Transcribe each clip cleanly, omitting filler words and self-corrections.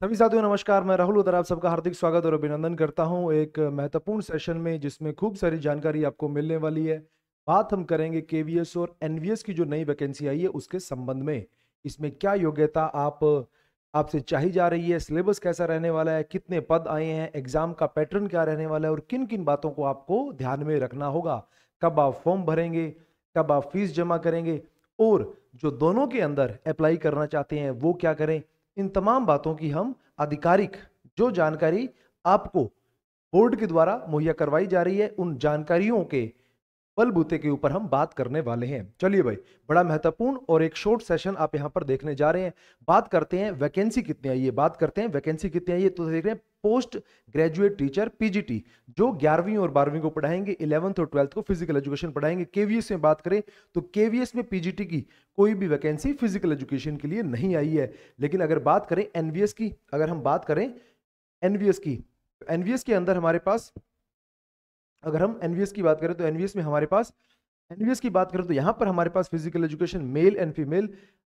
सभी साथियों नमस्कार। मैं राहुल उधर आप सबका हार्दिक स्वागत और अभिनंदन करता हूं एक महत्वपूर्ण सेशन में जिसमें खूब सारी जानकारी आपको मिलने वाली है। बात हम करेंगे केवीएस और एनवीएस की जो नई वैकेंसी आई है उसके संबंध में। इसमें क्या योग्यता आपसे चाही जा रही है, सिलेबस कैसा रहने वाला है, कितने पद आए हैं, एग्जाम का पैटर्न क्या रहने वाला है और किन किन बातों को आपको ध्यान में रखना होगा। कब आप फॉर्म भरेंगे, कब आप फीस जमा करेंगे और जो दोनों के अंदर अप्लाई करना चाहते हैं वो क्या करें। इन तमाम बातों की हम आधिकारिक जो जानकारी आपको बोर्ड के द्वारा मुहैया करवाई जा रही है उन जानकारियों के बलबूते के ऊपर हम बात करने वाले हैं। चलिए भाई, बड़ा महत्वपूर्ण और एक शॉर्ट सेशन आप यहां पर देखने जा रहे हैं। बात करते हैं वैकेंसी कितनी आई है, बात करते हैं वैकेंसी कितनी आई है। तो देख रहे हैं पोस्ट ग्रेजुएट टीचर पीजीटी जो 11वीं और 12वीं को पढ़ाएंगे, 11th और 12th को फिजिकल एजुकेशन पढ़ाएंगे। केवीएस में बात करें तो केवीएस में पीजीटी की कोई भी वैकेंसी फिजिकल एजुकेशन के लिए नहीं आई है। लेकिन अगर बात करें एनवीएस की, अगर हम बात करें एनवीएस की, एनवीएस के अंदर हमारे पास, अगर हम एनवीएस की बात करें तो एनवीएस में हमारे पास, एनवीएस की बात करें तो यहां पर हमारे पास physical education male and female.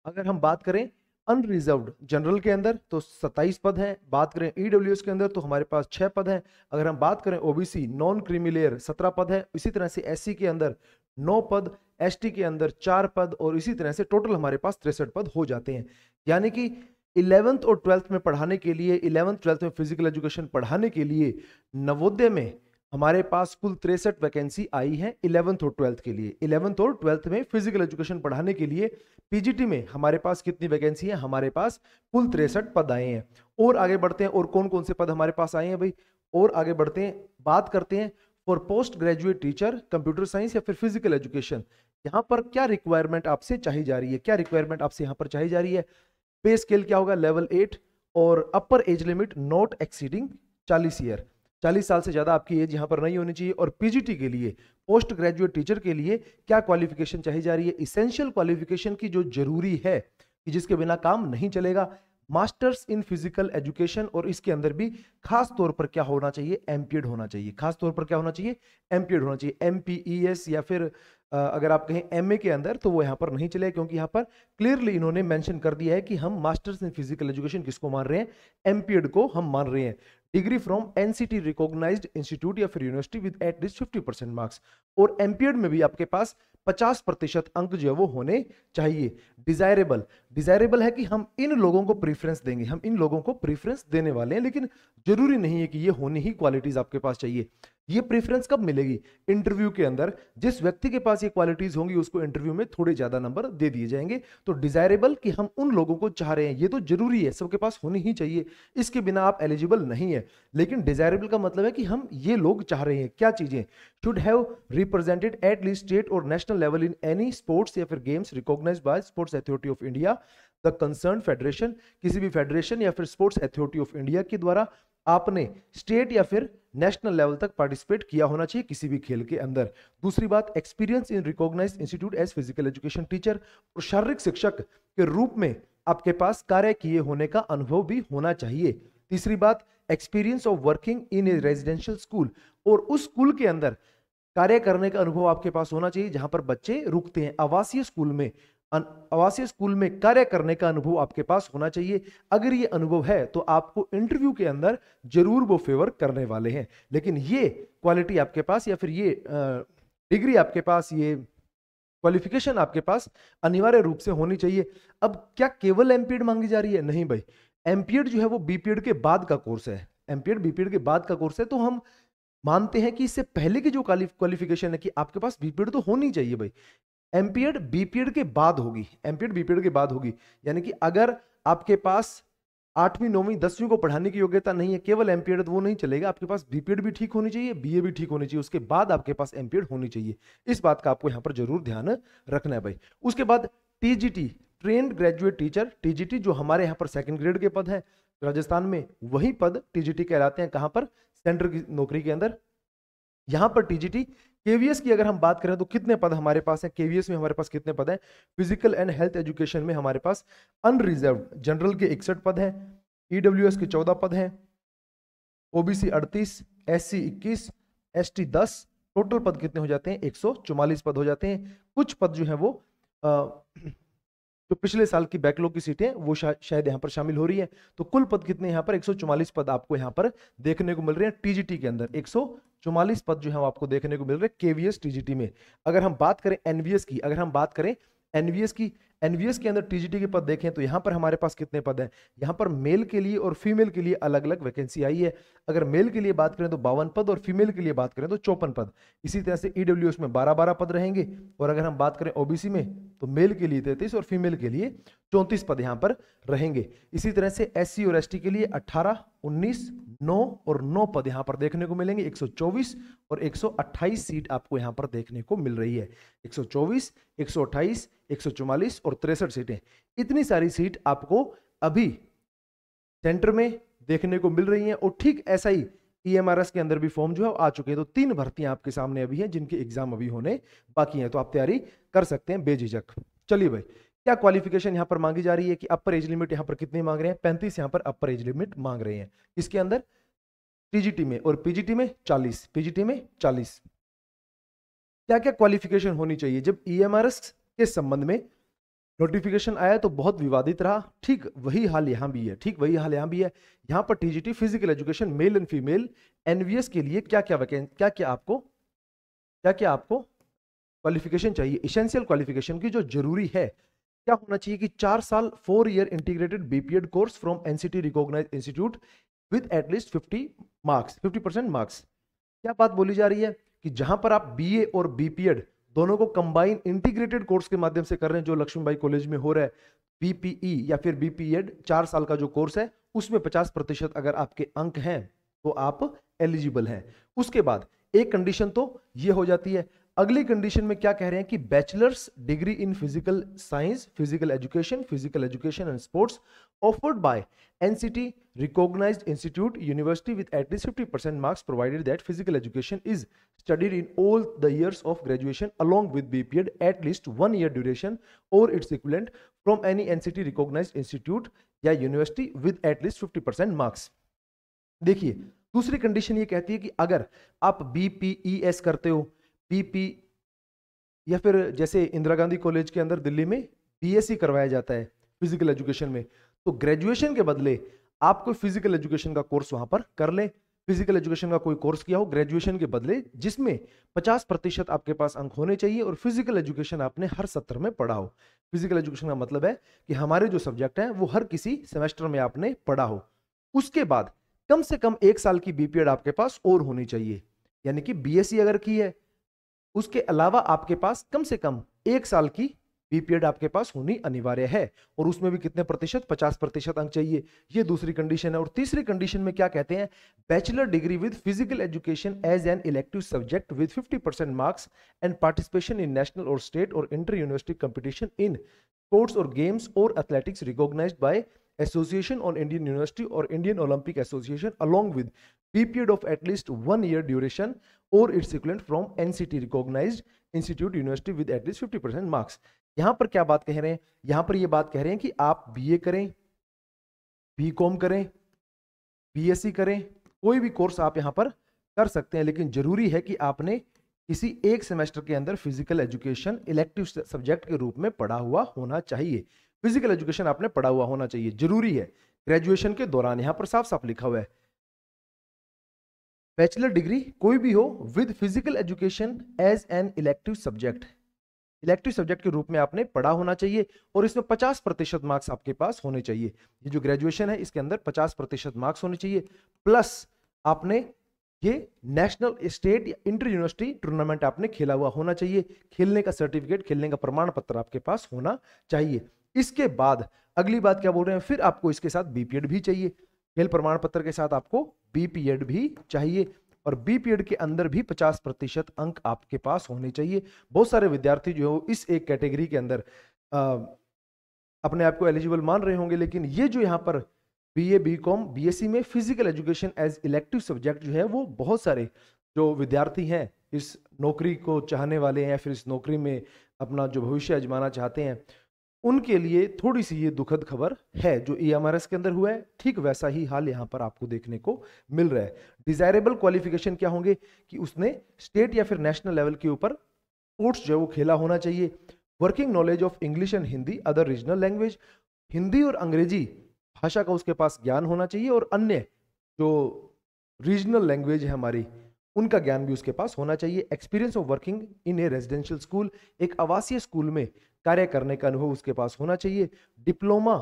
अगर हम बात करें अनरिजर्व्ड जनरल के अंदर तो 27 पद हैं। बात करें ईडब्ल्यूएस के अंदर तो हमारे पास 6 पद हैं। अगर हम बात करें ओबीसी नॉन क्रीमी लेयर 17 पद है। इसी तरह से एससी के अंदर 9 पद, एसटी के अंदर 4 पद और इसी तरह से टोटल हमारे पास 63 पद हो जाते हैं। यानी कि 11th और 12th में पढ़ाने के लिए, 11th 12th में फिजिकल एजुकेशन पढ़ाने के लिए नवोदय में हमारे पास कुल 63 वैकेंसी आई है 11th और 12th के लिए। 11th और 12th में फिजिकल एजुकेशन पढ़ाने के लिए पीजीटी में हमारे पास कितनी वैकेंसी है, हमारे पास कुल 63 पद आए हैं। और आगे बढ़ते हैं, और कौन कौन से पद हमारे पास आए हैं भाई, और आगे बढ़ते हैं, बात करते हैं for post graduate teacher computer science या फिर फिजिकल एजुकेशन। यहाँ पर क्या रिक्वायरमेंट आपसे चाही जा रही है, क्या रिक्वायरमेंट आपसे यहाँ पर चाही जा रही है। पे स्केल क्या होगा, लेवल 8 और अपर age limit not exceeding 40 year, 40 साल से ज्यादा आपकी एज यहां पर नहीं होनी चाहिए। और पीजीटी के लिए, पोस्ट ग्रेजुएट टीचर के लिए क्या क्वालिफिकेशन चाहिए जा रही है, इसेंशियल क्वालिफिकेशन की जो जरूरी है कि जिसके बिना काम नहीं चलेगा, मास्टर्स इन फिजिकल एजुकेशन। और इसके अंदर भी खास तौर पर क्या होना चाहिए, एमपीएड होना चाहिए। खास तौर पर क्या होना चाहिए, एमपीएड होना चाहिए। एमपीईएस या फिर अगर आप कहें एमए के अंदर तो वो यहाँ पर नहीं चलेगा, क्योंकि यहाँ पर क्लियरली इन्होंने मेंशन कर दिया है कि हम मास्टर्स इन फिजिकल एजुकेशन किसको मान रहे हैं, एमपीएड को हम मान रहे हैं। Degree from NCT recognised institute या फिर यूनिवर्सिटी विद एटलीस्ट 50% मार्क्स। और एमपीएड में भी आपके पास 50% अंक जो है वो होने चाहिए। डिजायरेबल, डिजायरेबल है कि हम इन लोगों को प्रीफरेंस देंगे, हम इन लोगों को प्रीफरेंस देने वाले हैं, लेकिन जरूरी नहीं है कि ये होनी ही क्वालिटीज आपके पास चाहिए। ये प्रेफरेंस कब मिलेगी, इंटरव्यू के अंदर। जिस व्यक्ति के पास ये क्वालिटीज होंगी उसको इंटरव्यू में थोड़े ज्यादा नंबर दे दिए जाएंगे। तो डिजायरेबल कि हम उन लोगों को चाह रहे हैं, ये तो जरूरी है, सबके पास होनी ही चाहिए, इसके बिना आप एलिजिबल नहीं है। लेकिन डिजायरेबल का मतलब है कि हम ये लोग चाह रहे हैं, क्या चीजें, should have represented at least state और national level in any sports या फिर games recognised by sports authority of India the concern federation. किसी भी फेडरेशन या फिर स्पोर्ट्स अथॉरिटी ऑफ इंडिया के द्वारा आपने स्टेट या फिर नेशनल लेवल तक पार्टिसिपेट किया होना चाहिए किसी भी खेल के अंदर। दूसरी बात, experience in recognised institute as physical education teacher, और शारीरिक शिक्षक के रूप में आपके पास कार्य किए होने का अनुभव भी होना चाहिए। तीसरी बात, experience of working in A residential school, और उस स्कूल के अंदर कार्य करने का अनुभव आपके पास होना चाहिए जहां पर बच्चे रुकते हैं। आवासीय स्कूल में, आवासीय स्कूल में कार्य करने का अनुभव आपके पास होना चाहिए। अगर ये अनुभव है तो आपको इंटरव्यू के अंदर जरूर वो फेवर करने वाले हैं। लेकिन ये क्वालिटी आपके पास या फिर ये डिग्री आपके पास, ये क्वालिफिकेशन आपके पास अनिवार्य रूप से होनी चाहिए। अब क्या केवल एमपीएड मांगी जा रही है, नहीं भाई। एमपीएड जो है वो बीपीएड के बाद का कोर्स है, एमपीएड बीपीएड के बाद का कोर्स है। तो हम मानते हैं कि इससे पहले की जो क्वालिफिकेशन है कि आपके पास बीपीएड तो होनी चाहिए भाई। एमपीएड बीपीएड के बाद होगी, एमपीएड बीपीएड के बाद होगी। यानी कि अगर आपके पास 8वीं 9वीं 10वीं को पढ़ाने की योग्यता नहीं है, केवल एमपीएड, तो वो नहीं चलेगा। आपके पास बीपीएड भी ठीक होनी चाहिए, बीए भी ठीक होनी चाहिए, उसके बाद आपके पास एमपीएड होनी चाहिए। इस बात का आपको यहां पर जरूर ध्यान रखना है भाई। उसके बाद TGT, trained graduate teacher, TGT जो हमारे यहाँ पर सेकंड ग्रेड के पद है राजस्थान में, वही पद टीजीटी कहलाते हैं। कहां पर, सेंटर की नौकरी के अंदर। यहां पर टीजीटी, केवीएस की अगर हम बात करें तो कितने पद हमारे पास है, केवीएस में हमारे पास कितने पद हैं, फिजिकल एंड हेल्थ एजुकेशन में हमारे पास अनरिजर्व्ड जनरल के 61 पद हैं, ईडब्ल्यूएस के 14 पद हैं, ओबीसी 38, एससी 21, एसटी 10, टोटल पद कितने हो जाते हैं, 144 पद हो जाते हैं। कुछ पद जो है वो जो पिछले साल की बैकलॉग की सीटें वो शायद यहाँ पर शामिल हो रही है। तो कुल पद कितने यहाँ पर 144 पद आपको यहाँ पर देखने को मिल रहे हैं टीजीटी के अंदर। 144 पद जो है आपको देखने को मिल रहे हैं केवीएस टीजीटी में। अगर हम बात करें एनवीएस की, अगर हम बात करें एनवीएस के अंदर टीजीटी के पद देखें तो यहां पर हमारे पास कितने पद हैं। यहां पर मेल के लिए और फीमेल के लिए अलग अलग वैकेंसी आई है। अगर मेल के लिए बात करें तो 52 पद और फीमेल के लिए बात करें तो 54 पद। इसी तरह से ईडब्ल्यूएस में 12-12 पद रहेंगे। और अगर हम बात करें ओबीसी में तो मेल के लिए 33 और फीमेल के लिए 34 पद यहां पर रहेंगे। इसी तरह से एससी और एसटी के लिए 18, 19, 9 और 9 पद यहां पर देखने को मिलेंगे। 124 और 128 सीट आपको यहां पर देखने को मिल रही है। 124, 128, 144 और 63 सीटें, इतनी सारी सीट आपको अभी सेंटर में देखने को मिल रही हैं। और ठीक ऐसा ही ईएमआरएस के अंदर भी फॉर्म जो है आ चुके हैं। तो 3 भर्तियां आपके सामने अभी हैं जिनके एग्जाम अभी होने बाकी हैं, तो आप तैयारी कर सकते हैं बेझिझक। चलिए भाई, क्या क्वालिफिकेशन यहां पर मांगी जा रही है कि अपर एज लिमिट यहां पर कितनी मांग रहे हैं? 35 यहां पर अपर एज लिमिट मांग रहे हैं। इसके अंदर टीजीटी में, और पीजीटी में 40, पीजीटी में 40। क्या क्या क्वालिफिकेशन होनी चाहिए? जब ईएमआरएस के संबंध में नोटिफिकेशन आया तो बहुत विवादित रहा। ठीक वही हाल यहां भी है, ठीक वही हाल यहां भी है। यहां पर TGT physical education male and female NVS के लिए क्या क्या आपको क्वालिफिकेशन चाहिए, इसेंशियल क्वालिफिकेशन की जो जरूरी है, क्या होना चाहिए कि 4 साल 4 year integrated BPEd course from NCT recognised institute with at least 50% marks. क्या बात बोली जा रही है कि जहां पर आप बीए और बीपीएड दोनों को कंबाइन इंटीग्रेटेड कोर्स के माध्यम से कर रहे हैं, जो लक्ष्मीबाई कॉलेज में हो रहा है, बीपीई या फिर बीपीएड 4 साल का जो कोर्स है, उसमें 50% अगर आपके अंक हैं तो आप एलिजिबल हैं। उसके बाद एक कंडीशन तो ये हो जाती है। अगली कंडीशन में क्या कह रहे हैं कि bachelors degree in physical science, physical education and sports offered by NCT recognized institute university with at least 50% marks provided that physical education is studied in all the years of graduation along with BPED at least 1 year duration or its equivalent from any NCT recognized institute या university with at least 50% marks। देखिए, दूसरी condition ये कहती है कि अगर आप BPES करते हो, BP या फिर जैसे इंदिरा गांधी कॉलेज के अंदर दिल्ली में BSc करवाया जाता है फिजिकल एजुकेशन में, तो ग्रेजुएशन के बदले आप कोई फिजिकल एजुकेशन का कोर्स वहां पर कर लें। फिजिकल एजुकेशन का कोई कोर्स किया हो ग्रेजुएशन के बदले, जिसमें 50% आपके पास अंक होने चाहिए और फिजिकल एजुकेशन आपने हर सत्र में पढ़ा हो। फिजिकल एजुकेशन का मतलब है कि हमारे जो सब्जेक्ट हैं वो हर किसी सेमेस्टर में आपने पढ़ा हो। उसके बाद कम से कम 1 साल की बीपीएड आपके पास और होनी चाहिए, यानी कि बीएससी अगर की है, उसके अलावा आपके पास कम से कम 1 साल की बीपीएड आपके पास होनी अनिवार्य है। और उसमें भी कितने प्रतिशत? 50% अंक चाहिए। ये दूसरी कंडीशन है। और तीसरी कंडीशन में क्या कहते हैं? Bachelor degree with physical education as an elective subject with 50% marks and participation in national और स्टेट और inter university competition in sports और गेम्स और athletics recognised by association on Indian university और Indian Olympic association along with BPED of at least 1 year duration or its equivalent from NCT recognized institute university with at least 50% marks। यहां पर क्या बात कह रहे हैं? यहां पर ये बात कह रहे हैं कि आप बीए करें, बीकॉम करें, बीएससी करें, कोई भी कोर्स आप यहां पर कर सकते हैं, लेकिन जरूरी है कि आपने किसी एक सेमेस्टर के अंदर फिजिकल एजुकेशन इलेक्टिव सब्जेक्ट के रूप में पढ़ा हुआ होना चाहिए। फिजिकल एजुकेशन आपने पढ़ा हुआ होना चाहिए, जरूरी है ग्रेजुएशन के दौरान। यहां पर साफ साफ लिखा हुआ है बैचलर डिग्री कोई भी हो with physical education as an elective subject, elective subject के रूप में आपने पढ़ा होना चाहिए और इसमें 50% मार्क्स आपके पास होने चाहिए। ये जो ग्रेजुएशन है इसके अंदर 50% मार्क्स होने चाहिए, प्लस आपने ये नेशनल, स्टेट या इंटर यूनिवर्सिटी टूर्नामेंट आपने खेला हुआ होना चाहिए। खेलने का सर्टिफिकेट, खेलने का प्रमाण पत्र आपके पास होना चाहिए। इसके बाद अगली बात क्या बोल रहे हैं? फिर आपको इसके साथ बीपीएड भी चाहिए। खेल प्रमाण पत्र के साथ आपको बीपीएड भी चाहिए और बीपीएड के अंदर भी 50% अंक आपके पास होने चाहिए। बहुत सारे विद्यार्थी जो है इस एक कैटेगरी के अंदर अपने आप को एलिजिबल मान रहे होंगे, लेकिन ये जो यहाँ पर बीए, बीकॉम, बीएससी में physical education as elective subject जो है, वो बहुत सारे जो विद्यार्थी हैं, इस नौकरी को चाहने वाले हैं या फिर इस नौकरी में अपना जो भविष्य आजमाना चाहते हैं, उनके लिए थोड़ी सी ये दुखद खबर है। जो ईएमआरएस के अंदर हुआ है ठीक वैसा ही हाल यहाँ पर आपको देखने को मिल रहा है। डिजायरेबल क्वालिफिकेशन क्या होंगे कि उसने स्टेट या फिर नेशनल लेवल के ऊपर स्पोर्ट्स जो है वो खेला होना चाहिए, working knowledge of English and Hindi other regional language, Hindi और अंग्रेजी भाषा का उसके पास ज्ञान होना चाहिए और अन्य जो रीजनल लैंग्वेज है हमारी उनका ज्ञान भी उसके पास होना चाहिए। Experience of working in A residential school, एक आवासीय स्कूल में कार्य करने का अनुभव उसके पास होना चाहिए। Diploma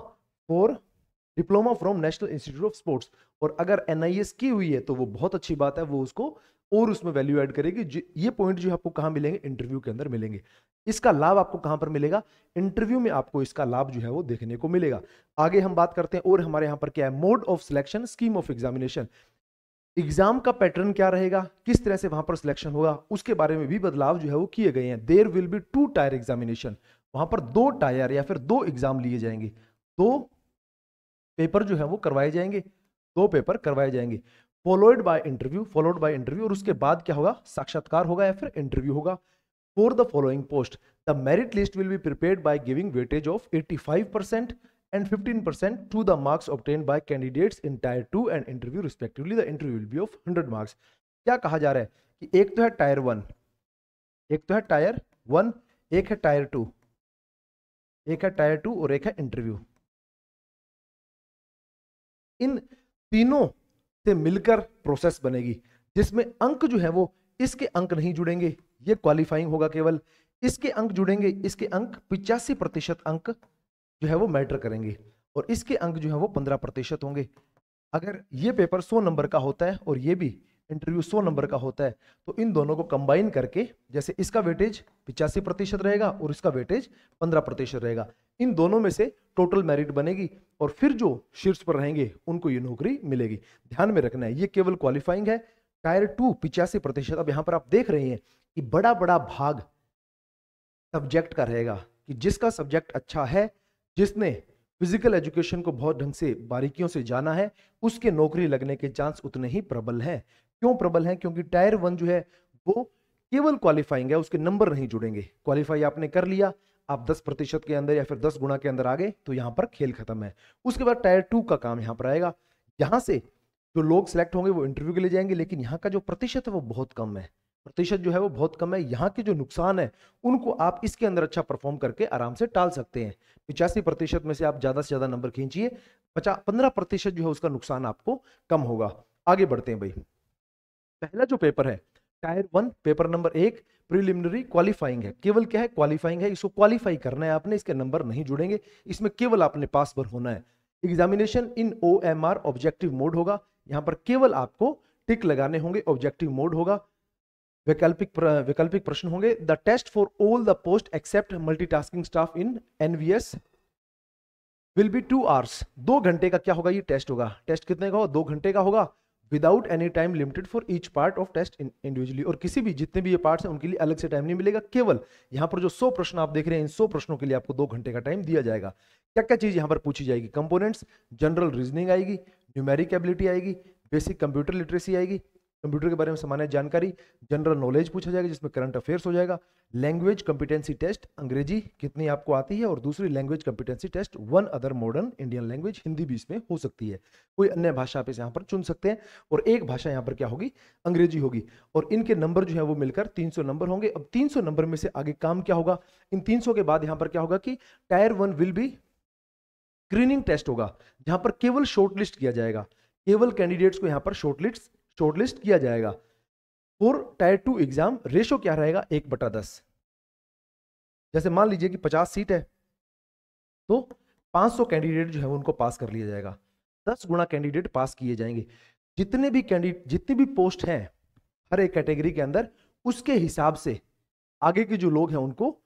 from national institute of sports, और अगर NIS की हुई है तो वो बहुत अच्छी बात है, वो उसको और उसमें वैल्यू ऐड करेगी। ये पॉइंट जो आपको कहां मिलेंगे, इंटरव्यू के अंदर मिलेंगे। इसका लाभ आपको कहां पर मिलेगा, इंटरव्यू में आपको इसका लाभ जो है वो देखने को मिलेगा। आगे हम बात करते हैं और हमारे यहां पर क्या है, mode of selection, scheme of examination, exam का पैटर्न क्या रहेगा, किस तरह से वहां पर सिलेक्शन होगा, उसके बारे में भी बदलाव जो है वो किए गए हैं। There will be 2 tier examination, वहां पर 2 टायर या फिर 2 एग्जाम लिए जाएंगे, 2 पेपर जो है वो करवाए जाएंगे, 2 पेपर करवाए जाएंगे। फॉलोड बाय इंटरव्यू, और उसके बाद क्या होगा, साक्षात्कार होगा या फिर इंटरव्यू होगा। For the following post the merit list will be prepared by giving weightage of 85% and 15% to the marks obtained by candidates in tier 2 and interview respectively. The interview will be of 100 marks. क्या कहा जा रहा है कि एक तो है tyre 1, एक तो है टायर 1, एक है टायर 2, एक है टायर 2 और एक है इंटरव्यू। इन तीनों से मिलकर प्रोसेस बनेगी जिसमें अंक जो है वो, इसके अंक नहीं जुड़ेंगे, ये क्वालिफाइंग होगा केवल, इसके अंक जुड़ेंगे, इसके अंक 85% अंक जो है वो मैटर करेंगे और इसके अंक जो है वो 15% होंगे। अगर ये पेपर 100 नंबर का होता है और ये भी इंटरव्यू 100 नंबर का होता है तो इन दोनों को कंबाइन करके, जैसे इसका वेटेज 85% रहेगा और इसका वेटेज 15% रहेगा, इन दोनों में से टोटल मेरिट बनेगी और फिर जो शीर्ष पर रहेंगे उनको ये नौकरी मिलेगी। ध्यान में रखना है ये केवल क्वालिफाइंग है। टायर 2 85%। अब यहां पर आप देख रहे हैं कि बड़ा बड़ा भाग सब्जेक्ट का रहेगा कि जिसका सब्जेक्ट अच्छा है, जिसने फिजिकल एजुकेशन को बहुत ढंग से बारीकियों से जाना है, उसके नौकरी लगने के चांस उतने ही प्रबल हैं। क्यों प्रबल हैं? क्योंकि टायर 1 जो है वो केवल क्वालिफाइंग है, उसके नंबर नहीं जुड़ेंगे। क्वालिफाई आपने कर लिया, आप 10% के अंदर या फिर 10 गुना के अंदर आ गए तो यहां पर खेल खत्म है। उसके बाद टायर 2 का काम यहां पर आएगा। यहां से जो लोग सिलेक्ट होंगे वो इंटरव्यू के लिए जाएंगे, लेकिन यहाँ का जो प्रतिशत है वो बहुत कम है, प्रतिशत जो है वो बहुत कम है। यहाँ के जो नुकसान है उनको आप इसके अंदर अच्छा परफॉर्म करके आराम से टाल सकते हैं। 85% में से आप ज्यादा से ज्यादा नंबर खींचिए, 15% जो है उसका नुकसान आपको कम होगा। आगे बढ़ते हैं भाई। पहला जो पेपर है tyre 1 paper number 1 preliminary qualifying है। केवल क्या है? क्वालिफाइंग है। इसको क्वालिफाई करना है आपने, इसके नंबर नहीं जुड़ेंगे, इसमें केवल आपने पास पर होना है। Examination in OMR objective mode होगा, यहां पर केवल आपको टिक लगाने होंगे, ऑब्जेक्टिव मोड होगा। वैकल्पिक प्रश्न होंगे। The test for all the post except multitasking staff in NVS will be 2 hours। 2 घंटे का क्या होगा? ये टेस्ट होगा। टेस्ट कितने का होगा? 2 घंटे का होगा, without any time limited for each part of test individually. और किसी भी जितने भी ये पार्ट्स हैं उनके लिए अलग से टाइम नहीं मिलेगा। केवल यहाँ पर जो 100 प्रश्न आप देख रहे हैं, इन 100 प्रश्नों के लिए आपको 2 घंटे का टाइम दिया जाएगा। क्या क्या चीज यहाँ पर पूछी जाएगी? कंपोनेंट्स, जनरल रीजनिंग आएगी, न्यूमेरिक एबिलिटी आएगी, बेसिक कंप्यूटर लिटरेसी आएगी, कंप्यूटर के बारे में सामान्य जानकारी, जनरल नॉलेज पूछा जाएगा जिसमें करंट अफेयर्स हो जाएगा, लैंग्वेज कॉम्पिटेंसी टेस्ट, अंग्रेजी कितनी आपको आती है, और दूसरी language competency test 1 other modern Indian language, Hindi भी इसमें हो सकती है, कोई अन्य भाषा आप यहाँ पर चुन सकते हैं। और एक भाषा यहाँ पर क्या होगी? अंग्रेजी होगी। और इनके नंबर जो है वो मिलकर 300 नंबर होंगे। अब 300 नंबर में से आगे काम क्या होगा? इन 300 के बाद यहाँ पर क्या होगा कि tier 1 will be screening test होगा, जहां पर केवल शॉर्टलिस्ट किया जाएगा, केवल कैंडिडेट्स को यहां पर शॉर्टलिस्ट किया जाएगा। और टायर 2 एग्जाम रेशो क्या रहेगा? 1/10। जैसे मान लीजिए कि 50 सीट है तो 500 कैंडिडेट जो है उनको पास कर लिया जाएगा, 10 गुना कैंडिडेट पास किए जाएंगे। जितनी भी पोस्ट हैं हर एक कैटेगरी के अंदर, उसके हिसाब से आगे के जो लोग हैं उनको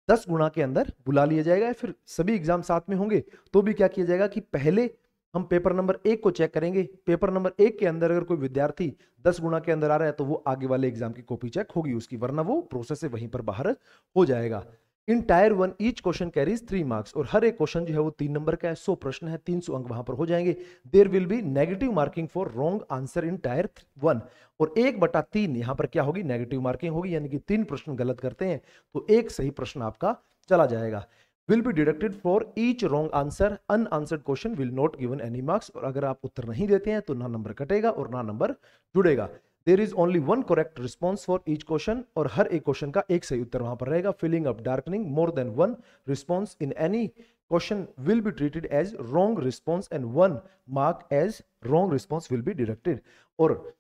10 गुना के अंदर बुला लिया जाएगा। फिर सभी एग्जाम साथ में होंगे तो भी क्या किया जाएगा कि पहले हम पेपर नंबर 1 को चेक करेंगे। पेपर नंबर 1 के अंदर अगर कोई विद्यार्थी 10 गुना के अंदर आ रहा है तो वो आगे वाले एग्जाम की कॉपी चेक होगी उसकी, वरना वो प्रोसेस से वहीं पर बाहर हो जाएगा। In tier 1 each question carries 3 marks, और हर एक क्वेश्चन जो है वो 3 नंबर का है। 100 प्रश्न है, 300 अंक वहां पर हो जाएंगे। There will be negative marking for wrong answer in tier 1, और 1/3 यहां पर क्या होगी? नेगेटिव मार्किंग होगी, यानी कि 3 प्रश्न गलत करते हैं तो एक सही प्रश्न आपका चला जाएगा। Will be deducted for each wrong answer, unanswered question will not given any marks, और अगर आप उत्तर नहीं देते हैं तो ना नंबर कटेगा और ना नंबर जुड़ेगा। There is only one correct response for each question, और हर एक क्वेश्चन का एक सही उत्तर वहां पर रहेगा. Filling up darkening more than one response in any question will be treated as wrong response and one mark as wrong response will be deducted. और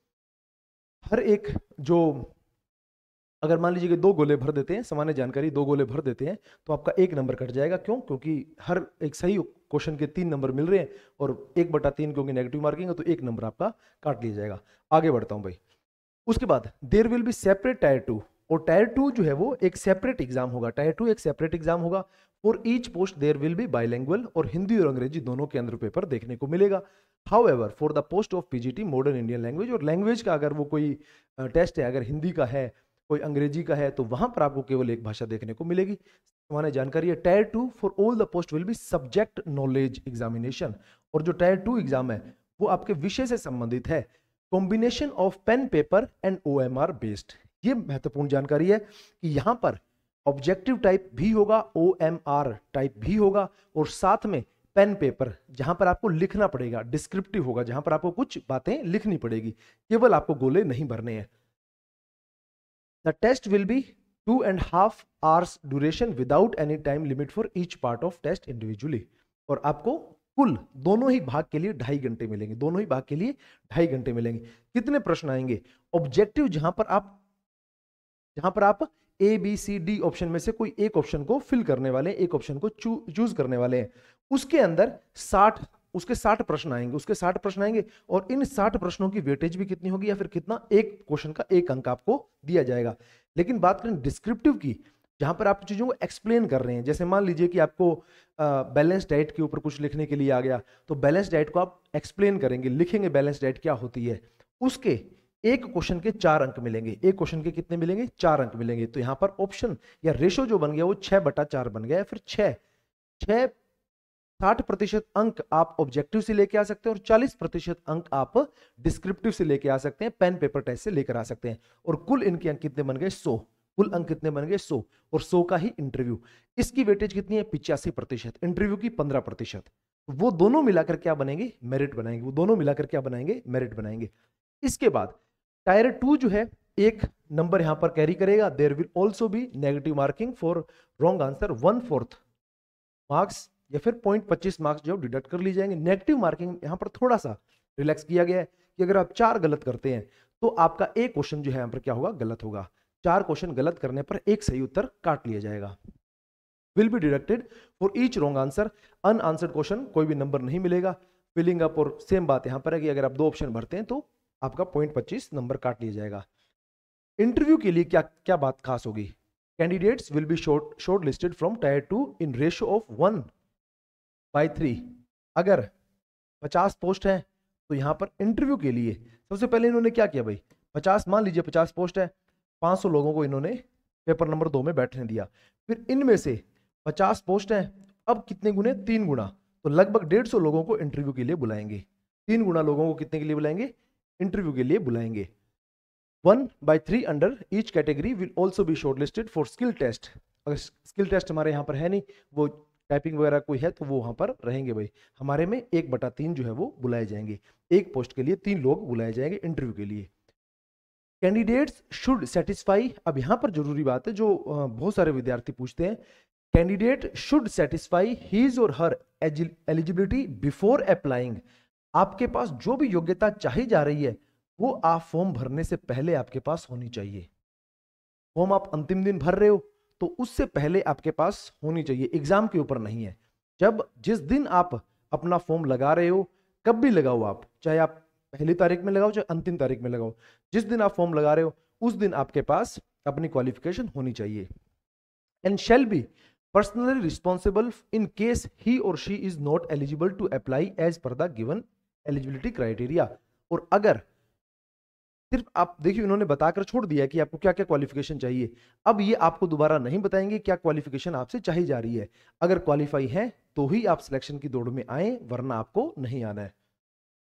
हर एक जो, अगर मान लीजिए कि 2 गोले भर देते हैं, सामान्य जानकारी 2 गोले भर देते हैं, तो आपका 1 नंबर कट जाएगा. क्यों? क्योंकि हर एक सही क्वेश्चन के 3 नंबर मिल रहे हैं, और 1/3 क्योंकि नेगेटिव मार्किंग है, तो 1 नंबर आपका काट लिया जाएगा. आगे बढ़ता हूं भाई. उसके बाद there will be separate tier 2, और टायर 2 जो है वो एक सेपरेट एग्जाम होगा. टायर 2 एक सेपरेट एग्जाम होगा. For each post there will be bilingual, और हिंदी और अंग्रेजी दोनों के अंदर पेपर देखने को मिलेगा. However for the post of PGT modern Indian language, और लैंग्वेज का अगर वो कोई टेस्ट है, अगर हिंदी का है, कोई अंग्रेजी का है, तो वहां पर आपको केवल एक भाषा देखने को मिलेगी. हमारे जानकारी है tyre 2 for all the post will be subject knowledge examination, और जो टायर 2 एग्जाम है वो आपके विषय से संबंधित है. Combination of pen paper and OMR based. ये महत्वपूर्ण जानकारी है कि यहां पर ऑब्जेक्टिव टाइप भी होगा, ओएमआर टाइप भी होगा, और साथ में पेन पेपर जहां पर आपको लिखना पड़ेगा, डिस्क्रिप्टिव होगा, जहां पर आपको कुछ बातें लिखनी पड़ेगी, केवल आपको गोले नहीं भरने हैं. The test will be 2.5 hours duration without any time limit for each part of test individually, और आपको कुल दोनों ही भाग के लिए 2.5 घंटे मिलेंगे. दोनों ही भाग के लिए 2.5 घंटे मिलेंगे. कितने प्रश्न आएंगे? ऑब्जेक्टिव जहां पर आप A B C D option में से कोई एक ऑप्शन को फिल करने वाले हैं, एक ऑप्शन को चूज करने वाले हैं, उसके अंदर 60 प्रश्न आएंगे. उसके 60 प्रश्न आएंगे, और इन 60 प्रश्नों की वेटेज भी कितनी होगी, या फिर कितना, एक क्वेश्चन का 1 अंक आपको दिया जाएगा. लेकिन बात करें डिस्क्रिप्टिव की, जहां पर आप चीजों को एक्सप्लेन कर रहे हैं, जैसे मान लीजिए कि आपको बैलेंस डाइट के ऊपर कुछ लिखने के लिए आ गया, तो बैलेंस डाइट को आप एक्सप्लेन करेंगे, लिखेंगे बैलेंस डाइट क्या होती है. उसके एक क्वेश्चन के 4 अंक मिलेंगे. एक क्वेश्चन के कितने मिलेंगे? 4 अंक मिलेंगे. तो यहां पर ऑप्शन या रेशो जो बन गया वो 6/4 बन गया. फिर 60% अंक आप ऑब्जेक्टिव से लेके आ सकते हैं, और 40% अंक आप डिस्क्रिप्टिव से लेके आ सकते हैं, पेन पेपर टेस्ट से लेकर आ सकते हैं. और कुल इनके अंक कितने बन गए? 100. कुल अंक कितने बन गए? 100. और 100 का ही इंटरव्यू. इसकी वेटेज कितनी है? 85%. इंटरव्यू की 15%. वो दोनों मिलाकर क्या बनेंगे? मेरिट बनाएंगे. वो दोनों मिलाकर क्या बनाएंगे? मेरिट बनाएंगे. इसके बाद टायर 2 जो है 1 नंबर यहां पर कैरी करेगा. There will also be negative marking for wrong answer, 1/4 marks या फिर 0.25 मार्क्स जो डिडक्ट कर ली जाएंगे. नेगेटिव मार्किंग यहां पर थोड़ा सा रिलैक्स किया गया है कि अगर आप 4 गलत करते हैं तो आपका एक क्वेश्चन जो है यहां पर क्या होगा? गलत होगा. 4 क्वेश्चन गलत करने पर एक सही उत्तर काट लिया जाएगा. Will be deducted for each wrong answer. Unanswered question कोई भी नंबर नहीं मिलेगा. फिलिंग अप, और सेम बात यहां पर है कि अगर आप 2 ऑप्शन भरते हैं तो आपका 0.25 नंबर काट लिया जाएगा. इंटरव्यू के लिए क्या क्या बात खास होगी? Candidates will be short listed from tyre 2 in ratio of 1/3. अगर 50 पोस्ट है तो यहां पर इंटरव्यू के लिए सबसे पहले इन्होंने क्या किया भाई? 50, मान लीजिए 50 पोस्ट है, 500 लोगों को इन्होंने पेपर नंबर 2 में बैठने दिया. फिर इनमें से 50 पोस्ट है, अब कितने गुने? 3 गुना. तो लगभग 150 लोगों को इंटरव्यू के लिए बुलाएंगे. 3 गुना लोगों को कितने के लिए बुलाएंगे? इंटरव्यू के लिए बुलाएंगे. 1/3 under each category will also be shortlisted for skill test. अगर स्किल टेस्ट हमारे यहाँ पर है नहीं, वो टाइपिंग वगैरह कोई है तो वो वहां पर रहेंगे भाई. हमारे में 1/3 जो है वो बुलाए जाएंगे. एक पोस्ट के लिए 3 लोग बुलाए जाएंगे इंटरव्यू के लिए. Candidates should satisfy. अब यहां पर जरूरी बात है जो बहुत सारे विद्यार्थी पूछते हैं. कैंडिडेट शुड सेटिस्फाई हिज और हर एलिजिबिलिटी बिफोर अप्लाइंग. आपके पास जो भी योग्यता चाही जा रही है वो आप फॉर्म भरने से पहले आपके पास होनी चाहिए. फॉर्म आप अंतिम दिन भर रहे हो तो उससे पहले आपके पास होनी चाहिए. एग्जाम के ऊपर नहीं है. जिस दिन आप अपना फॉर्म लगा रहे हो, कब भी लगाओ आप, चाहे आप पहली तारीख में लगाओ चाहे अंतिम तारीख में लगाओ, जिस दिन आप फॉर्म लगा रहे हो उस दिन आपके पास अपनी क्वालिफिकेशन होनी चाहिए. And shall be personally responsible in case he और she is not eligible to apply as per the given eligibility criteria. और अगर सिर्फ आप देखिए, उन्होंने बताकर छोड़ दिया कि आपको क्या क्या क्वालिफिकेशन चाहिए. अब ये आपको दोबारा नहीं बताएंगे क्या क्वालिफिकेशन आपसे चाही जा रही है. अगर क्वालिफाई है तो ही आप सिलेक्शन की दौड़ में आए, वरना आपको नहीं आना है.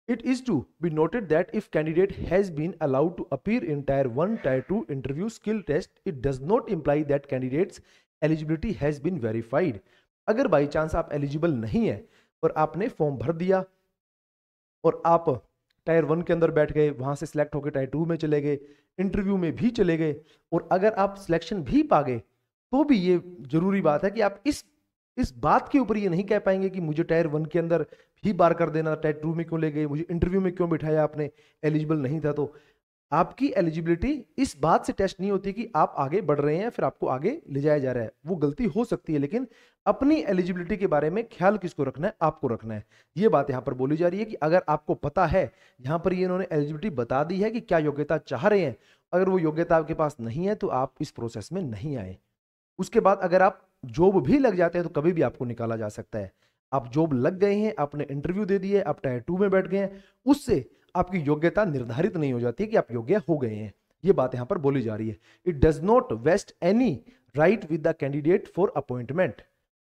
It is to be noted that if candidate has been allowed to appear in Tier 1, Tier 2 interview skill test, it does not imply that candidate's eligibility has been verified. अगर बाई चांस आप eligible नहीं है और आपने form भर दिया और आप टायर 1 के अंदर बैठ गए, वहां से सिलेक्ट होकर टायर 2 में चले गए, इंटरव्यू में भी चले गए, और अगर आप सिलेक्शन भी पा गए तो भी ये जरूरी बात है कि आप इस बात के ऊपर ये नहीं कह पाएंगे कि मुझे टायर 1 के अंदर भी बार कर देना, टायर 2 में क्यों ले गए, मुझे इंटरव्यू में क्यों बिठाया आपने, एलिजिबल नहीं था। तो आपकी एलिजिबिलिटी इस बात से टेस्ट नहीं होती कि आप आगे बढ़ रहे हैं, फिर आपको आगे ले जाया जा रहा है। वो गलती हो सकती है, लेकिन अपनी एलिजिबिलिटी के बारे में ख्याल किसको रखना है, आपको रखना है। ये बात यहां पर बोली जा रही है कि अगर आपको पता है, यहां पर ये इन्होंने एलिजिबिलिटी बता दी है कि क्या योग्यता चाह रहे हैं, अगर वो योग्यता आपके पास नहीं है तो आप इस प्रोसेस में नहीं आए। उसके बाद अगर आप जॉब भी लग जाते हैं तो कभी भी आपको निकाला जा सकता है। आप जॉब लग गए हैं, आपने इंटरव्यू दे दिए, आप टायर 2 में बैठ गए हैं, उससे आपकी योग्यता निर्धारित नहीं हो जाती है कि आप योग्य हो गए हैं। ये बात यहां पर बोली जा रही है। It does not vest any right with the candidate for appointment.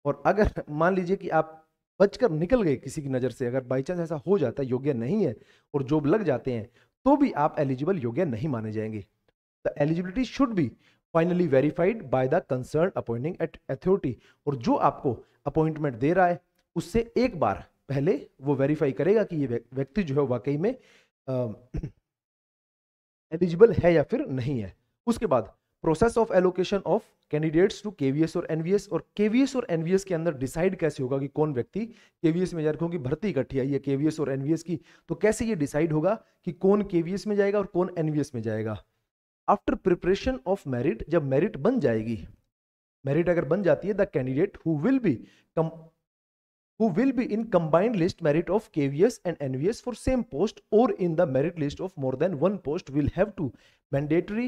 और अगर मान लीजिए कि आप बचकर निकल गए किसी की नजर से, अगर बाई चांस ऐसा हो जाता है, योग्य नहीं है और जॉब लग जाते हैं, तो भी आप एलिजिबल योग्य नहीं माने जाएंगे। The eligibility should be finally verified by the concern appointing authority. और जो आपको अपॉइंटमेंट दे रहा है उससे एक बार पहले वो वेरीफाई करेगा कि ये व्यक्ति जो है वाकई में एलिजिबल है या फिर नहीं है। उसके बाद process of allocation of candidates to KVS और एनवीएस। और केवीएस और एनवीएस के अंदर डिसाइड कैसे होगा कि कौन व्यक्ति केवीएस में जा रहा है, क्योंकि भर्ती इकट्ठी आई है केवीएस और एनवीएस की, तो कैसे ये डिसाइड होगा कि कौन केवीएस में जाएगा और कौन एनवीएस में जाएगा। आफ्टर प्रिपरेशन ऑफ मेरिट, जब मेरिट बन जाएगी, मेरिट अगर बन जाती है, the candidate who will be in combined list merit of KVS and NVS for same post or in the merit list of more than one post will have to mandatory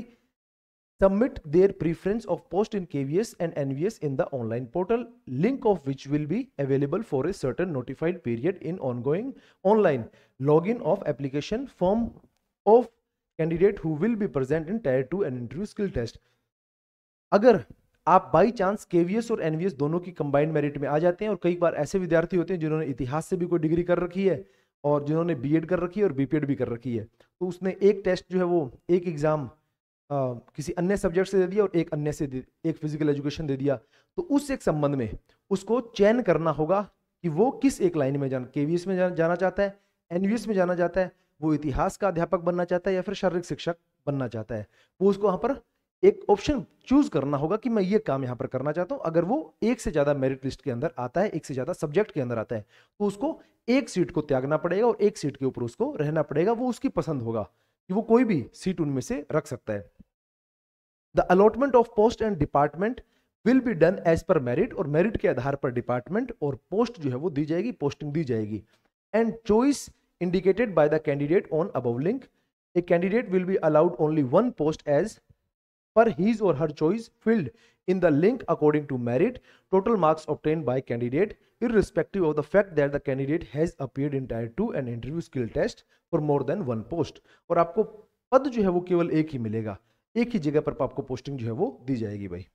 submit their preference of post in KVS and NVS in the online portal, link of which will be available for a certain notified period in ongoing online login of application form of candidate who will be present in tier 2 and interview skill test। अगर आप by chance KVS और NVS दोनों की combined merit में आ जाते हैं, और कई बार ऐसे विद्यार्थी होते हैं जिन्होंने इतिहास से भी कोई डिग्री कर रखी है और जिन्होंने बीएड कर रखी है और बीपीएड भी कर रखी है, तो उसने एक टेस्ट जो है वो एक एग्जाम किसी अन्य सब्जेक्ट से दे दिया और एक अन्य से एक फिजिकल एजुकेशन दे दिया, तो उस एक संबंध में उसको चयन करना होगा कि वो किस एक लाइन में केवीएस में जाना चाहता है, एनवीएस में जाना चाहता है, वो इतिहास का अध्यापक बनना चाहता है या फिर शारीरिक शिक्षक बनना चाहता है। वो उसको वहां पर एक ऑप्शन चूज करना होगा कि मैं ये काम यहां पर करना चाहता हूं। अगर वो एक से ज्यादा मेरिट लिस्ट के अंदर आता है, एक से ज्यादा सब्जेक्ट के अंदर आता है, तो उसको एक सीट को त्यागना पड़ेगा और एक सीट के ऊपर उसको रहना पड़ेगा। वो उसकी पसंद होगा कि वो कोई भी सीट उनमें से रख सकता है। The allotment of post and department will be done as per merit. और मेरिट के आधार पर डिपार्टमेंट और पोस्ट जो है वो दी जाएगी, पोस्टिंग दी जाएगी। And choice indicated by the candidate on above link. A candidate will be allowed only one post as per his or her choice filled in the link according to merit, total marks obtained by candidate irrespective of the fact that the candidate has appeared in tier 2 and interview skill test for more than one post। और आपको पद जो है वो केवल एक ही मिलेगा, एक ही जगह पर आपको पोस्टिंग जो है वो दी जाएगी भाई।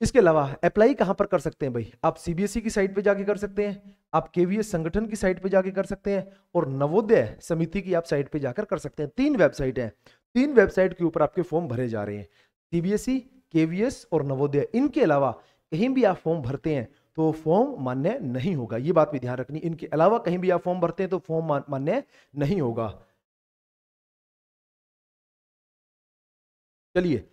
इसके अलावा अप्लाई कहां पर कर सकते हैं भाई? आप सीबीएसई की साइट पे जाके कर सकते हैं, आप केवीएस संगठन की साइट पे जाके कर सकते हैं, और नवोदय समिति की आप साइट पे जाकर कर सकते हैं। 3 वेबसाइट हैं, 3 वेबसाइट के ऊपर आपके फॉर्म भरे जा रहे हैं, सीबीएसई, केवीएस और नवोदय। इनके अलावा कहीं भी आप फॉर्म भरते हैं तो फॉर्म मान्य नहीं होगा, ये बात भी ध्यान रखनी। इनके अलावा कहीं भी आप फॉर्म भरते हैं तो फॉर्म मान्य नहीं होगा। चलिए,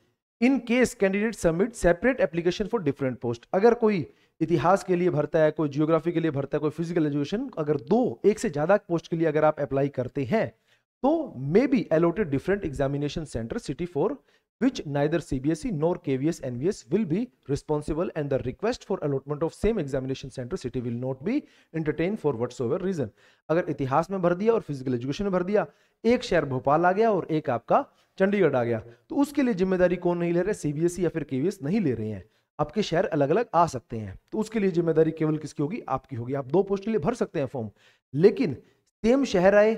इन case candidate submit separate application for different post. अगर कोई इतिहास के लिए भरता है, कोई जियोग्राफी के लिए भरता है, कोई फिजिकल एजुकेशन, अगर एक से ज्यादा पोस्ट के लिए अगर आप अप्लाई करते हैं तो may be allotted different examination centre city for which neither CBSE nor KVS NVS will be responsible, and the request for allotment of same examination center city will not be entertained for whatsoever reason। अगर इतिहास में भर दिया और physical education में भर दिया, एक शहर भोपाल आ गया और एक आपका चंडीगढ़ आ गया, तो उसके लिए जिम्मेदारी कौन नहीं ले रहे? सीबीएसई या फिर केवीएस नहीं ले रहे हैं। आपके शहर अलग अलग आ सकते हैं, तो उसके लिए जिम्मेदारी केवल किसकी होगी? आपकी होगी। आप 2 पोस्ट के लिए भर सकते हैं फॉर्म, लेकिन सेम शहर आए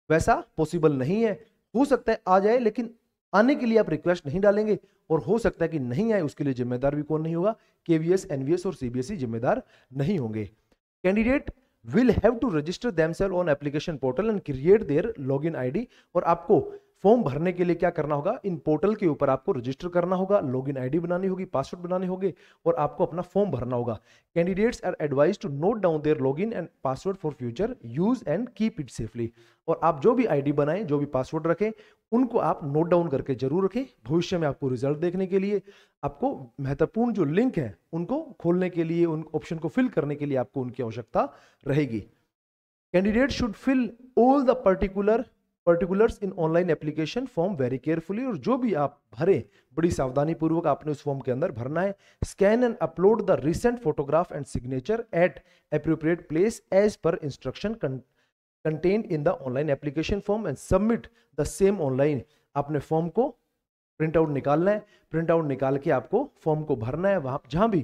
वैसा पॉसिबल नहीं है। हो सकता है आ जाए, लेकिन आने के लिए आप रिक्वेस्ट नहीं डालेंगे, और हो सकता है कि नहीं आए, उसके लिए जिम्मेदार भी कौन नहीं होगा? केवीएस, एनवीएस और सीबीएसई जिम्मेदार नहीं होंगे। Candidate will have to register themselves on application portal and create their login ID. और आपको फॉर्म भरने के लिए क्या करना होगा, इन पोर्टल के ऊपर आपको रजिस्टर करना होगा, लॉगिन आईडी बनानी होगी, पासवर्ड बनाने होंगे और आपको अपना फॉर्म भरना होगा। Candidates are advised to note down their login and password for future use and keep it safely. और आप जो भी आईडी बनाएं, जो भी पासवर्ड रखें, उनको आप नोट डाउन करके जरूर रखें। भविष्य में आपको रिजल्ट देखने के लिए, आपको महत्वपूर्ण जो लिंक है उनको खोलने के लिए, उन ऑप्शन को फिल करने के लिए आपको उनकी आवश्यकता रहेगी। Candidate should fill all the particulars in online application form very carefully. और जो भी आप भरे, बड़ी सावधानी पूर्वक आपने उस फॉर्म के अंदर भरना है। Scan and upload the recent photograph and signature at appropriate place as per instruction contained in the online application form and submit the same online. आपने फॉर्म को प्रिंट आउट निकालना है, प्रिंट आउट निकाल के आपको फॉर्म को भरना है। वहां जहां भी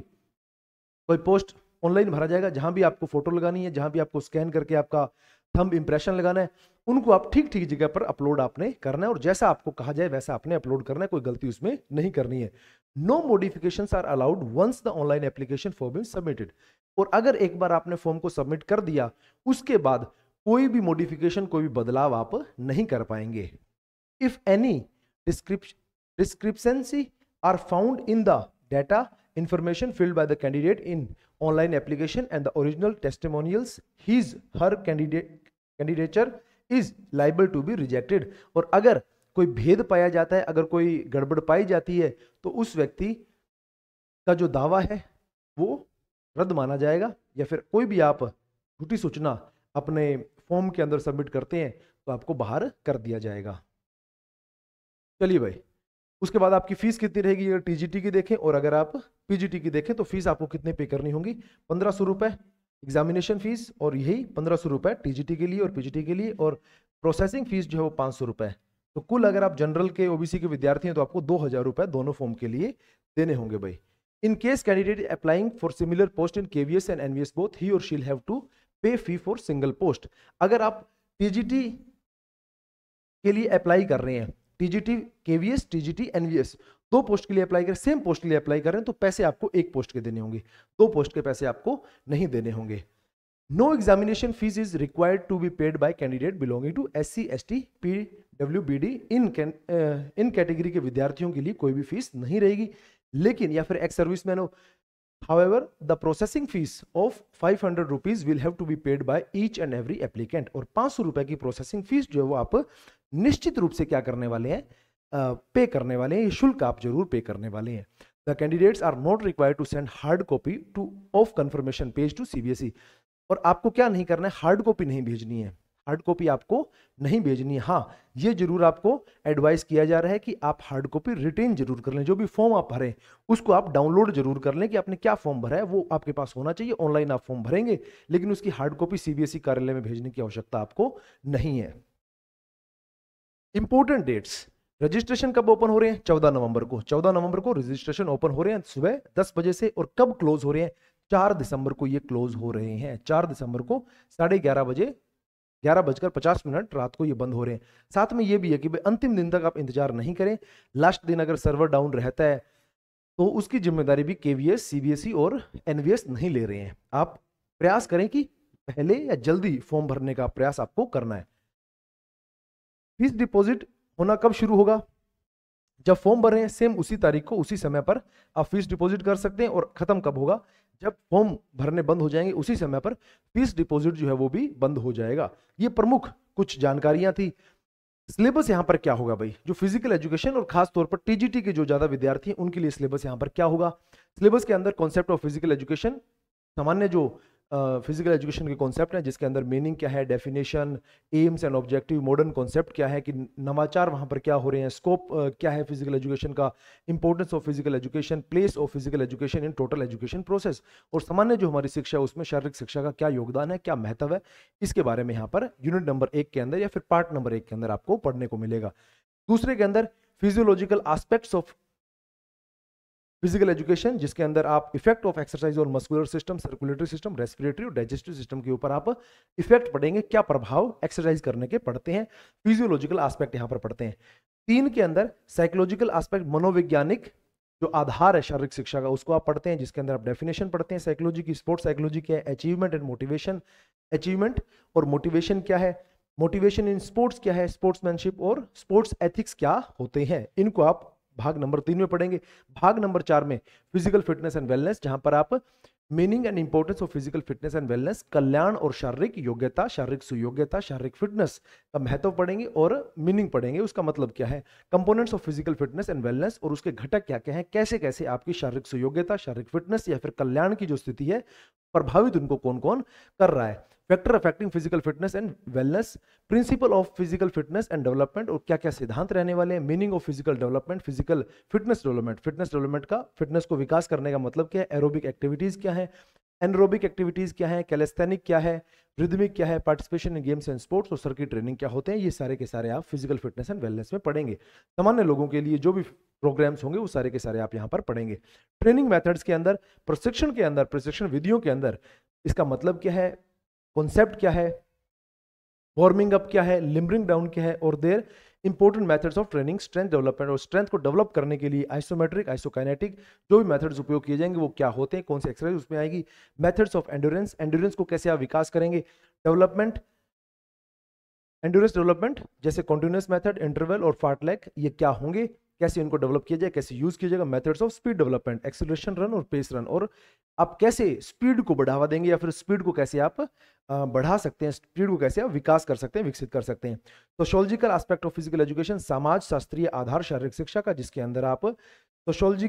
कोई पोस्ट ऑनलाइन भरा जाएगा, जहां भी आपको फोटो लगानी है, जहां भी आपको स्कैन करके आपका थंब इंप्रेशन लगाना है, उनको आप ठीक ठीक जगह पर अपलोड आपने करना है और जैसा आपको कहा जाए वैसा आपने अपलोड करना है, कोई गलती उसमें नहीं करनी है। No modifications are allowed once the online application form is submitted. और अगर एक बार आपने फॉर्म को सबमिट कर दिया, उसके बाद कोई भी मॉडिफिकेशन, कोई भी बदलाव आप नहीं कर पाएंगे। If any discrepancy are found in the data information filled by the candidate in online application and the original testimonials, her candidature is liable to be rejected। और अगर कोई भेद पाया जाता है, अगर कोई गड़बड़ पाई जाती है, तो उस व्यक्ति का जो दावा है वो रद्द माना जाएगा। या फिर कोई भी आप झूठी सूचना अपने फॉर्म के अंदर सबमिट करते हैं तो आपको बाहर कर दिया जाएगा। चलिए भाई, उसके बाद आपकी फीस कितनी रहेगी अगर टीजीटी की देखें, और अगर आप पीजीटी की देखें तो फीस आपको कितने पे करनी होगी। 1500 रुपए एग्जामिनेशन फीस और यही 1500 रुपए टीजीटी के लिए और पीजीटी के लिए, और प्रोसेसिंग फीस जो है वो 500 रुपए। तो कुल अगर आप जनरल के, ओबीसी के विद्यार्थी हैं तो आपको 2000 रुपए दोनों फॉर्म के लिए देने होंगे भाई। In case candidate applying for similar post in KVS and NVS both, he और शील हैव टू पे फी फॉर सिंगल पोस्ट। अगर आप टीजीटी के लिए अप्लाई कर रहे हैं, टीजीटी केवीएस, टीजीटी एनवीएस, दो पोस्ट के लिए अप्लाई करें, सेम पोस्ट के लिए अप्लाई करें, तो पैसे आपको एक पोस्ट के देने होंगे, दो पोस्ट के पैसे आपको नहीं देने होंगे। No examination fees is required to be paid by candidate belonging to SC, ST, PWBD. इन कैटेगरी के विद्यार्थियों के लिए कोई भी फीस नहीं रहेगी। लेकिन या फिर एक्स सर्विसमैन हो, however the processing fees of 500 rupees will have to be paid by each and every applicant। और 500 रुपए की प्रोसेसिंग फीस जो है वो आप निश्चित रूप से क्या करने वाले हैं, पे करने वाले हैं, ये शुल्क आप जरूर पे करने वाले हैं। The candidates are not required to send hard copy to of confirmation page to CBSE. और आपको क्या नहीं करना है, हार्ड कॉपी नहीं भेजनी है, हार्ड कॉपी आपको नहीं भेजनी है। हाँ, ये जरूर आपको एडवाइस किया जा रहा है कि आप हार्ड कॉपी रिटेन जरूर कर लें। जो भी फॉर्म आप भरें उसको आप डाउनलोड जरूर कर लें कि आपने क्या फॉर्म भरा है वो आपके पास होना चाहिए। ऑनलाइन आप फॉर्म भरेंगे, लेकिन उसकी हार्ड कॉपी सीबीएसई कार्यालय में भेजने की आवश्यकता आपको नहीं है। इंपॉर्टेंट डेट्स, रजिस्ट्रेशन कब ओपन हो रहे हैं, 14 नवंबर को। 14 नवंबर को रजिस्ट्रेशन ओपन हो रहे हैं सुबह 10 बजे से, और कब क्लोज हो रहे हैं, 4 दिसंबर को ये क्लोज हो रहे हैं। 4 दिसंबर को 11:30 बजे, 11:50 रात को ये बंद हो रहे हैं। साथ में ये भी है कि भाई अंतिम दिन तक आप इंतजार नहीं करें। लास्ट दिन अगर सर्वर डाउन रहता है तो उसकी जिम्मेदारी भी केवीएस, सीबीएसई और एनवीएस नहीं ले रहे हैं। आप प्रयास करें कि पहले या जल्दी फॉर्म भरने का प्रयास आपको करना है। फीस डिपॉजिट होना कब शुरू होगा, जब फॉर्म भर रहे हैं सेम उसी तारीख को, उसी समय पर आप फीस डिपॉजिट कर सकते हैं। और खत्म कब होगा, जब फॉर्म भरने बंद हो जाएंगे उसी समय पर फीस डिपॉजिट जो है वो भी बंद हो जाएगा। ये प्रमुख कुछ जानकारियां थी। सिलेबस यहां पर क्या होगा भाई, जो फिजिकल एजुकेशन और खास तौर पर टीजीटी के जो ज्यादा विद्यार्थी हैं उनके लिए सिलेबस यहां पर क्या होगा। सिलेबस के अंदर कॉन्सेप्ट ऑफ फिजिकल एजुकेशन, सामान्य जो फिजिकल एजुकेशन के कॉन्सेप्ट हैं, जिसके अंदर मीनिंग क्या है, definition, AIIMS and objective, modern concept क्या है, कि नवाचार वहां पर क्या हो रहे हैं, स्कोप क्या है फिजिकल एजुकेशन का, importance of physical education, place of physical education in total education process, और सामान्य जो हमारी शिक्षा है उसमें शारीरिक शिक्षा का क्या योगदान है, क्या महत्व है, इसके बारे में यहाँ पर यूनिट नंबर 1 के अंदर या फिर पार्ट नंबर 1 के अंदर आपको पढ़ने को मिलेगा। दूसरे के अंदर physiological aspects of physical education, जिसके अंदर आप इफेक्ट ऑफ एक्सरसाइज और muscular system, circulatory system, respiratory और डाइजेस्टिव सिस्टम के ऊपर आप इफेक्ट पढ़ेंगे, क्या प्रभाव एक्सरसाइज करने के पढ़ते हैं, फिजियोलॉजिकल एस्पेक्ट यहां पर पढ़ते हैं। 3 के अंदर साइकोलॉजिकल एस्पेक्ट, मनोवैज्ञानिक जो आधार है शारीरिक शिक्षा का उसको आप पढ़ते हैं, जिसके अंदर आप डेफिनेशन पढ़ते हैं साइकोलॉजी की, स्पोर्ट्स साइकोलॉजी क्या है, अचीवमेंट एंड मोटिवेशन, अचीवमेंट और मोटिवेशन क्या है, मोटिवेशन इन स्पोर्ट्स क्या है, स्पोर्ट्समैनशिप और स्पोर्ट्स एथिक्स क्या होते हैं, इनको आप भाग नंबर 3 में पढ़ेंगे। भाग नंबर 4 में फिजिकल फिटनेस एंड वेलनेस, जहां पर आप meaning and importance of physical fitness and wellness, कल्याण और शारीरिक योग्यता, शारीरिक सुयोग्यता, शारीरिक फिटनेस का महत्व पढ़ेंगे और मीनिंग पढ़ेंगे, उसका मतलब क्या है। Components of physical fitness and wellness और उसके घटक क्या क्या हैं, कैसे कैसे आपकी शारीरिक सुयोग्यता, शारीरिक फिटनेस या फिर कल्याण की जो स्थिति है प्रभावित उनको कौन कौन कर रहा है। Factor affecting physical fitness and wellness, principle of physical fitness and development और क्या क्या सिद्धांत रहने वाले हैं। Meaning of physical development, physical fitness development, fitness development का फिटनेस को विकास करने का मतलब क्या है। एरोबिक एक्टिविटीज क्या है, एनरोबिक एक्टिविटीज क्या है, कैलेस्थेनिक क्या है, रिदमिक क्या है, participation in games and sports और सर्किट ट्रेनिंग क्या होते हैं, ये सारे के सारे आप फिजिकल फिटनेस एंड वेलनेस में पढ़ेंगे। सामान्य लोगों के लिए जो भी प्रोग्राम्स होंगे वो सारे के सारे आप यहाँ पर पढ़ेंगे। ट्रेनिंग मेथड्स के अंदर, प्रशिक्षण के अंदर, प्रशिक्षण विधियों के अंदर इसका मतलब क्या है, कॉन्सेप्ट क्या है, वार्मिंग अप क्या है, लिम्बरिंग डाउन क्या है और there important methods of training, strength development और स्ट्रेंथ को डेवलप करने के लिए आइसोमेट्रिक, आइसोकाइनेटिक जो भी मेथड्स उपयोग किए जाएंगे वो क्या होते हैं, कौन सी एक्सरसाइज उसमें आएगी। मेथड्स ऑफ एंड्योरेंस, एंड्योरेंस को कैसे आप विकास करेंगे। डेवलपमेंट, एंड्योरेंस डेवलपमेंट जैसे कॉन्टिन्यूअस मेथड, इंटरवल और फार्टलैक, ये क्या होंगे, कैसे इनको डेवलप किया जाए, कैसे यूज किया जाएगा। Methods of speed development, acceleration run और पेस रन, और आप कैसे स्पीड को बढ़ावा देंगे या फिर स्पीड को कैसे आप बढ़ा सकते हैं, स्पीड को कैसे आप विकास कर सकते हैं, विकसित कर सकते हैं। Sociological aspect of physical education, समाज शास्त्रीय आधार शारीरिक शिक्षा का, जिसके अंदर आप सोशियोलॉजी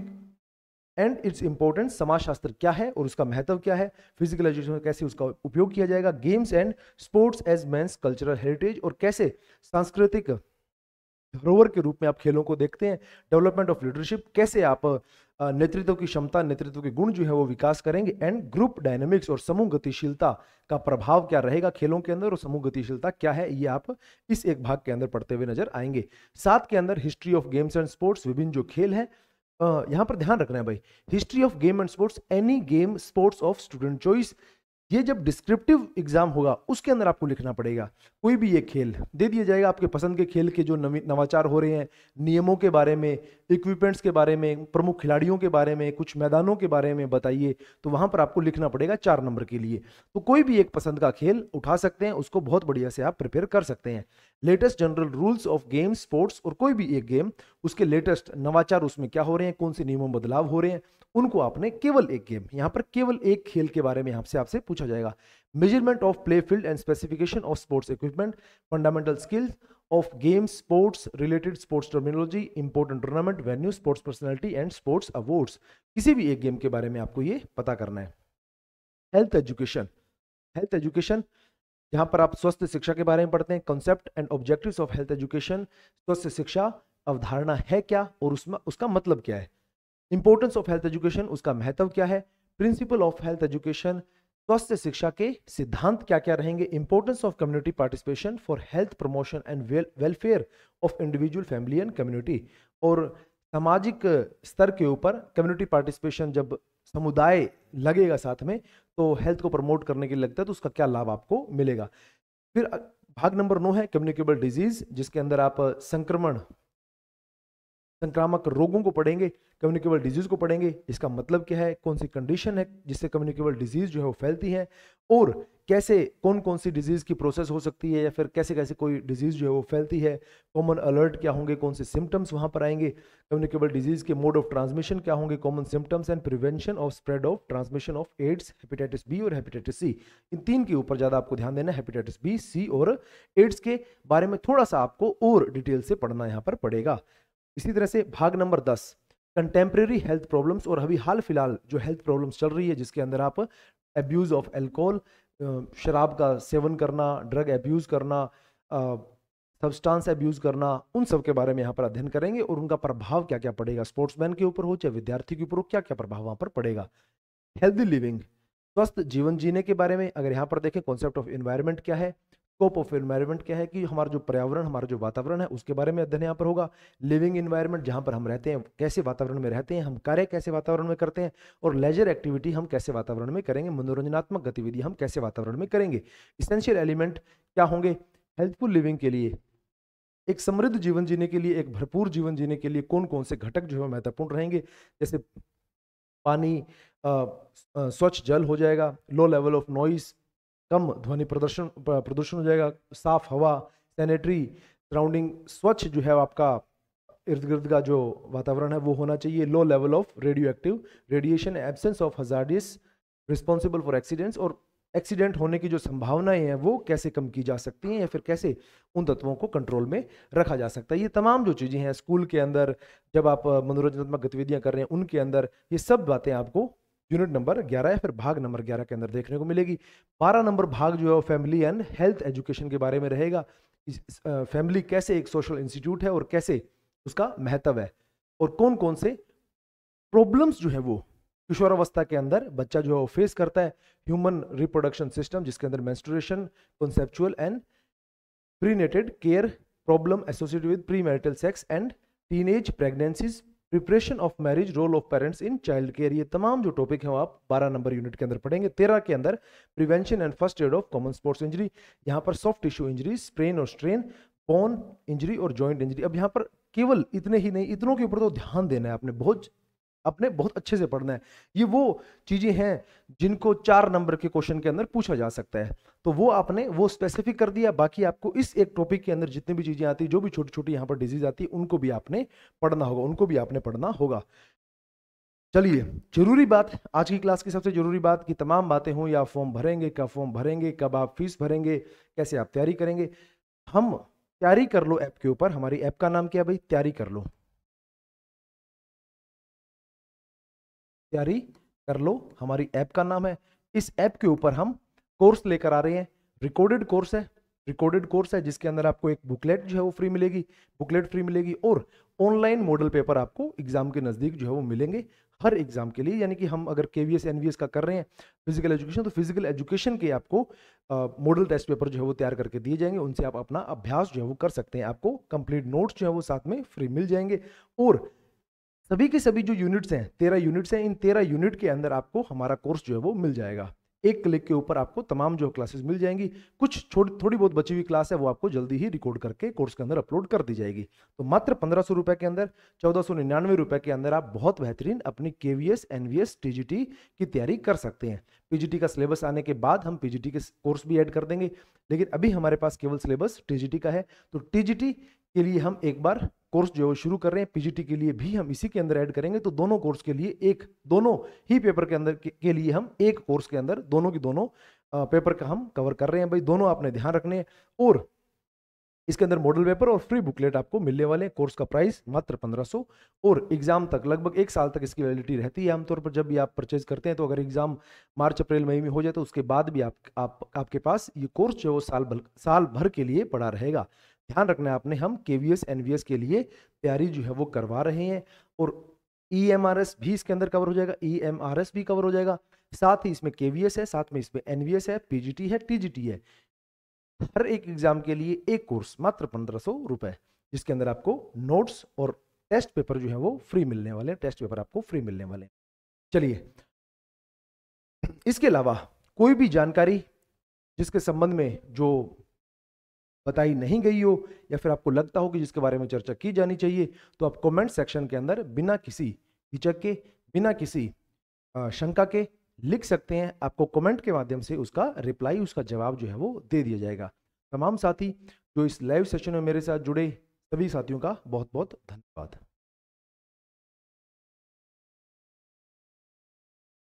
एंड इट्स इंपॉर्टेंस, समाजशास्त्र क्या है और उसका महत्व क्या है, फिजिकल एजुकेशन में कैसे उसका उपयोग किया जाएगा। Games and sports as man's cultural heritage, और कैसे सांस्कृतिक धरोहर के रूप में आप खेलों को देखते हैं। डेवलपमेंट ऑफ लीडरशिप, कैसे आप नेतृत्व की क्षमता, नेतृत्व के गुण जो है वो विकास करेंगे। एंड ग्रुप डायनेमिक्स, और समूह गतिशीलता का प्रभाव क्या रहेगा खेलों के अंदर और समूह गतिशीलता क्या है, ये आप इस एक भाग के अंदर पढ़ते हुए नजर आएंगे। 7 के अंदर history of games and sports, विभिन्न जो खेल है, यहां पर ध्यान रखना है भाई, history of game and sports, any game sports of student choice. ये जब डिस्क्रिप्टिव एग्जाम होगा उसके अंदर आपको लिखना पड़ेगा। कोई भी ये खेल दे दिया जाएगा, आपके पसंद के खेल के जो नवाचार हो रहे हैं, नियमों के बारे में, इक्विपमेंट्स के बारे में, प्रमुख खिलाड़ियों के बारे में, कुछ मैदानों के बारे में बताइए, तो वहां पर आपको लिखना पड़ेगा 4 नंबर के लिए। तो कोई भी एक पसंद का खेल उठा सकते हैं, उसको बहुत बढ़िया से आप प्रिपेयर कर सकते हैं। Latest general rules of game sports, और कोई भी एक गेम उसके लेटेस्ट नवाचार उसमें क्या हो रहे हैं, कौन से नियमों में बदलाव हो रहे हैं, उनको आपने केवल एक गेम, यहां पर केवल एक खेल के बारे में आपसे पूछा जाएगा। Measurement of play field and specification of sports equipment, fundamental skills of games sports, related sports terminology, important tournament venue, sports personality and sports awards, किसी भी एक गेम के बारे में आपको ये पता करना है। हेल्थ एजुकेशन, हेल्थ एजुकेशन जहां पर आप स्वस्थ शिक्षा के बारे में पढ़ते हैं। Concept and objectives of health education, स्वस्थ शिक्षा अवधारणा है क्या और उसमें उसका मतलब क्या है। इंपॉर्टेंस ऑफ हेल्थ एजुकेशन, उसका महत्व क्या है। प्रिंसिपल ऑफ हेल्थ एजुकेशन, स्वस्थ शिक्षा के सिद्धांत क्या क्या रहेंगे। Importance of community participation for health promotion and welfare of individual, family and community, और सामाजिक स्तर के ऊपर कम्युनिटी पार्टिसिपेशन, जब समुदाय लगेगा साथ में तो हेल्थ को प्रमोट करने के लिए लगता है, तो उसका क्या लाभ आपको मिलेगा। फिर भाग नंबर 9 है कम्युनिकेबल डिजीज, जिसके अंदर आप संक्रामक रोगों को पढ़ेंगे, कम्युनिकेबल डिजीज को पढ़ेंगे, इसका मतलब क्या है, कौन सी कंडीशन है जिससे कम्युनिकेबल डिजीज जो है वो फैलती है, और कैसे कौन कौन सी डिजीज की प्रोसेस हो सकती है या फिर कैसे कैसे कोई डिजीज जो है वो फैलती है। कॉमन अलर्ट क्या होंगे, कौन से सिम्टम्स वहां पर आएंगे। कम्युनिकेबल डिजीज के मोड ऑफ ट्रांसमिशन क्या होंगे, common symptoms and prevention of spread of transmission of AIDS, hepatitis B और हेपेटाइटिस सी। इन 3 के ऊपर ज्यादा आपको ध्यान देना है, हेपेटाइटिस बी, सी और एड्स के बारे में थोड़ा सा आपको और डिटेल से पढ़ना यहाँ पर पड़ेगा। इसी तरह से भाग नंबर 10 कंटेम्प्रेरी हेल्थ प्रॉब्लम्स, और अभी हाल फिलहाल जो हेल्थ प्रॉब्लम्स चल रही है जिसके अंदर आप एब्यूज ऑफ अल्कोहल, शराब का सेवन करना, ड्रग एब्यूज करना, सब्सटेंस एब्यूज करना, उन सब के बारे में यहाँ पर अध्ययन करेंगे और उनका प्रभाव क्या क्या पड़ेगा, स्पोर्ट्समैन के ऊपर हो चाहे विद्यार्थी के ऊपर हो, क्या क्या प्रभाव वहां पर पड़ेगा। हेल्दी लिविंग, स्वस्थ जीवन जीने के बारे में अगर यहाँ पर देखें, कॉन्सेप्ट ऑफ एनवायरनमेंट क्या है, स्कोप ऑफ एनवायरनमेंट क्या है कि हमारा जो पर्यावरण, हमारा जो वातावरण है उसके बारे में अध्ययन यहाँ पर होगा। लिविंग एनवायरनमेंट, जहाँ पर हम रहते हैं, कैसे वातावरण में रहते हैं, हम कार्य कैसे वातावरण में करते हैं, और लेजर एक्टिविटी हम कैसे वातावरण में करेंगे, मनोरंजनात्मक गतिविधि हम कैसे वातावरण में करेंगे। इसेंशियल एलिमेंट क्या होंगे हेल्थफुल लिविंग के लिए, एक समृद्ध जीवन जीने के लिए, एक भरपूर जीवन जीने के लिए कौन कौन से घटक जो है महत्वपूर्ण रहेंगे, जैसे पानी, स्वच्छ जल हो जाएगा, लो लेवल ऑफ नॉइस, कम ध्वनि प्रदूषण हो जाएगा, साफ हवा, सैनिटरी सराउंडिंग, स्वच्छ जो है आपका इर्द गिर्द का जो वातावरण है वो होना चाहिए, low level of radio active radiation, absence of hazardous responsible for accidents, और एक्सीडेंट होने की जो संभावनाएं हैं वो कैसे कम की जा सकती हैं या फिर कैसे उन तत्वों को कंट्रोल में रखा जा सकता है। ये तमाम जो चीज़ें हैं स्कूल के अंदर जब आप मनोरंजनात्मक गतिविधियां कर रहे हैं उनके अंदर ये सब बातें आपको यूनिट नंबर 11 या फिर भाग नंबर 11 के अंदर देखने को मिलेगी। 12 नंबर भाग जो है फैमिली एंड हेल्थ एजुकेशन के बारे में रहेगा। फैमिली कैसे एक सोशल इंस्टीट्यूट है और कैसे उसका महत्व है, और कौन कौन से प्रॉब्लम्स जो है वो किशोरावस्था के अंदर बच्चा जो है वो फेस करता है। ह्यूमन रिप्रोडक्शन सिस्टम जिसके अंदर menstruation, conceptual and prenatal care problem associated with premarital sex and teenage pregnancies, preparation of marriage, role of parents in child care. ये तमाम जो टॉपिक है वो आप 12 नंबर यूनिट के अंदर पढ़ेंगे। 13 के अंदर prevention and first aid of common sports injury, यहाँ पर सॉफ्ट टिश्यू इंजरी, स्प्रेन और स्ट्रेन, बोन इंजरी और जॉइंट इंजरी। अब यहाँ पर केवल इतने ही नहीं, इतनों के ऊपर तो ध्यान देना है आपने बहुत अच्छे से पढ़ना है। ये वो चीजें हैं जिनको 4 नंबर के क्वेश्चन के अंदर पूछा जा सकता है, तो वो आपने वो स्पेसिफिक कर दिया। बाकी आपको इस एक टॉपिक के अंदर जितनी भी चीजें आती है, जो भी छोटी छोटी यहाँ पर डिजीज आती है, उनको भी आपने पढ़ना होगा, चलिए जरूरी बात, आज की क्लास की सबसे जरूरी बात कि तमाम बातें हों, या फॉर्म भरेंगे, कब फॉर्म भरेंगे, कब आप फीस भरेंगे, कैसे आप तैयारी करेंगे। हम तैयारी कर लो ऐप के ऊपर, हमारी ऐप का नाम क्या है भाई, तैयारी कर लो, तैयारी कर लो हमारी ऐप का नाम है। इस ऐप के ऊपर हम कोर्स लेकर आ रहे हैं, रिकॉर्डेड कोर्स है जिसके अंदर आपको एक बुकलेट जो है वो फ्री मिलेगी, और ऑनलाइन मॉडल पेपर आपको एग्जाम के नजदीक जो है वो मिलेंगे हर एग्जाम के लिए। यानी कि हम अगर केवीएस एनवीएस का कर रहे हैं फिजिकल एजुकेशन, तो फिजिकल एजुकेशन के आपको मॉडल टेस्ट पेपर जो है वो तैयार करके दिए जाएंगे, उनसे आप अपना अभ्यास जो है वो कर सकते हैं। आपको कंप्लीट नोट्स जो है वो साथ में फ्री मिल जाएंगे, और सभी के सभी जो यूनिट्स हैं 13 यूनिट्स हैं, इन 13 यूनिट के अंदर आपको हमारा कोर्स जो है वो मिल जाएगा। एक क्लिक के ऊपर आपको तमाम जो क्लासेस मिल जाएंगी। कुछ थोड़ी बहुत बची हुई क्लास है वो आपको जल्दी ही रिकॉर्ड करके कोर्स के अंदर अपलोड कर दी जाएगी। तो मात्र 1500 रुपए के अंदर, 1499 रुपए के अंदर आप बहुत बेहतरीन अपनी केवीएस एनवीएस टीजीटी की तैयारी कर सकते हैं। पीजीटी का सिलेबस आने के बाद हम पीजीटी के कोर्स भी ऐड कर देंगे, लेकिन अभी हमारे पास केवल सिलेबस टीजीटी का है। तो टीजीटी के लिए हम एक बार कोर्स जो शुरू कर रहे हैं, पीजीटी के लिए भी हम इसी के अंदर ऐड करेंगे। तो दोनों कोर्स के लिए दोनों ही पेपर के अंदर के लिए हम एक कोर्स के अंदर दोनों की दोनों पेपर का हम कवर कर रहे हैं भाई। दोनों आपने ध्यान रखने हैं, और इसके अंदर मॉडल पेपर और फ्री बुकलेट आपको मिलने वाले हैं। कोर्स का प्राइस मात्र 1500, और एग्जाम तक लगभग 1 साल तक इसकी वैलिडिटी रहती है आमतौर पर। जब भी आप परचेज करते हैं, तो अगर एग्जाम मार्च अप्रैल मई में हो जाए तो उसके बाद भी आपके पास ये कोर्स जो है वो साल भर के लिए पड़ा रहेगा। ध्यान रखना है आपने, हम केवीएस एनवीएस के लिए तैयारी जो है वो करवा रहे हैं, और ईएमआरएस भी इसके अंदर कवर हो जाएगा, ईएमआरएस भी कवर हो जाएगा। साथ ही इसमें केवीएस है, साथ में इसमें एनवीएस है, पीजीटी है, टीजीटी है। हर एक एग्जाम के लिए एक कोर्स मात्र 1500 रुपए, जिसके अंदर आपको नोट्स और टेस्ट पेपर जो है वो फ्री मिलने वाले हैं। टेस्ट पेपर आपको फ्री मिलने वाले हैं। चलिए, इसके अलावा कोई भी जानकारी जिसके संबंध में जो बताई नहीं गई हो, या फिर आपको लगता हो कि जिसके बारे में चर्चा की जानी चाहिए, तो आप कमेंट सेक्शन के अंदर बिना किसी हिचक के, बिना किसी शंका के लिख सकते हैं। आपको कमेंट के माध्यम से उसका रिप्लाई, उसका जवाब जो है वो दे दिया जाएगा। तमाम साथी जो इस लाइव सेशन में मेरे साथ जुड़े, सभी साथियों का बहुत बहुत धन्यवाद।